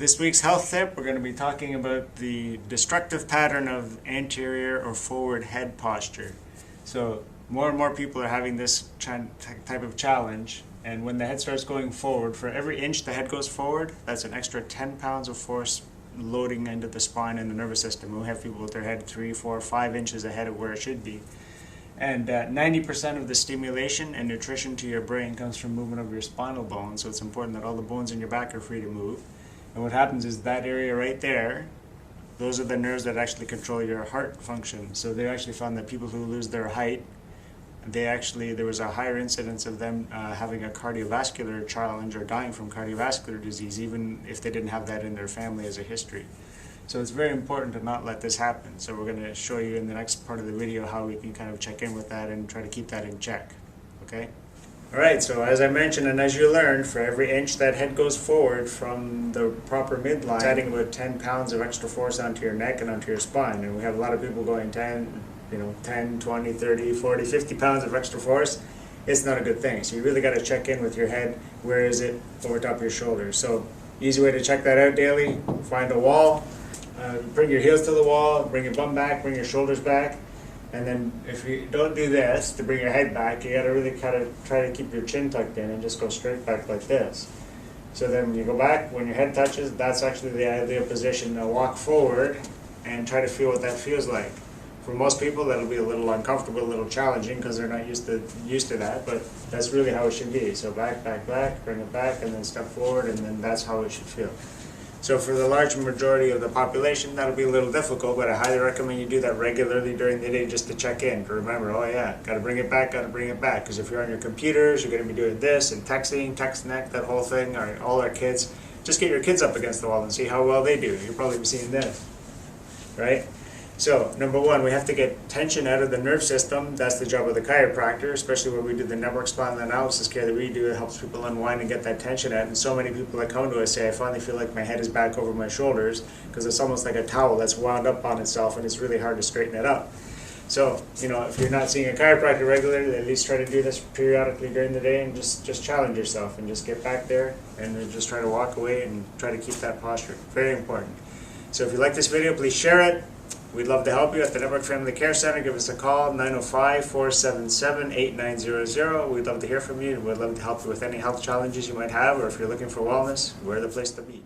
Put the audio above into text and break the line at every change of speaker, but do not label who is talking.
This week's health tip, we're going to be talking about the destructive pattern of anterior or forward head posture. So more and more people are having this type of challenge, and when the head starts going forward, for every inch the head goes forward, that's an extra 10 pounds of force loading into the spine and the nervous system. We have people with their head 3, 4, 5 inches ahead of where it should be. And 90% of the stimulation and nutrition to your brain comes from movement of your spinal bones, so it's important that all the bones in your back are free to move. And what happens is that area right there, those are the nerves that actually control your heart function. So they actually found that people who lose their height, there was a higher incidence of them having a cardiovascular challenge or dying from cardiovascular disease, even if they didn't have that in their family as a history. So it's very important to not let this happen. So we're going to show you in the next part of the video how we can kind of check in with that and try to keep that in check. Okay? Alright, so as I mentioned and as you learned, for every inch that head goes forward from the proper midline, it's adding about 10 pounds of extra force onto your neck and onto your spine. And we have a lot of people going 10, 20, 30, 40, 50 pounds of extra force. It's not a good thing. So you really got to check in with your head. Where is it over top of your shoulders? So easy way to check that out daily, find a wall, bring your heels to the wall, bring your bum back, bring your shoulders back. And then if you don't do this, to bring your head back, you got to really kind of try to keep your chin tucked in and just go straight back like this. So then when you go back, when your head touches, that's actually the ideal position to walk forward and try to feel what that feels like. For most people, that'll be a little uncomfortable, a little challenging because they're not used to that, but that's really how it should be. So back, back, back, bring it back, and then step forward, and then that's how it should feel. So for the large majority of the population, that'll be a little difficult, but I highly recommend you do that regularly during the day just to check in, to remember, oh yeah, got to bring it back, because if you're on your computers, you're going to be doing this and texting, text-neck, that whole thing, or all our kids. Just get your kids up against the wall and see how well they do. You'll probably be seeing this, right? So, number one, we have to get tension out of the nerve system. That's the job of the chiropractor, especially when we do the network spinal analysis care that we do. It helps people unwind and get that tension out. And so many people that come to us say, I finally feel like my head is back over my shoulders, because it's almost like a towel that's wound up on itself, and it's really hard to straighten it up. So, if you're not seeing a chiropractor regularly, at least try to do this periodically during the day and just challenge yourself and just get back there and then just try to walk away and try to keep that posture. Very important. So if you like this video, please share it. We'd love to help you at the Network Family Care Center. Give us a call, 905-477-8900. We'd love to hear from you, and we'd love to help you with any health challenges you might have, or if you're looking for wellness, we're the place to be.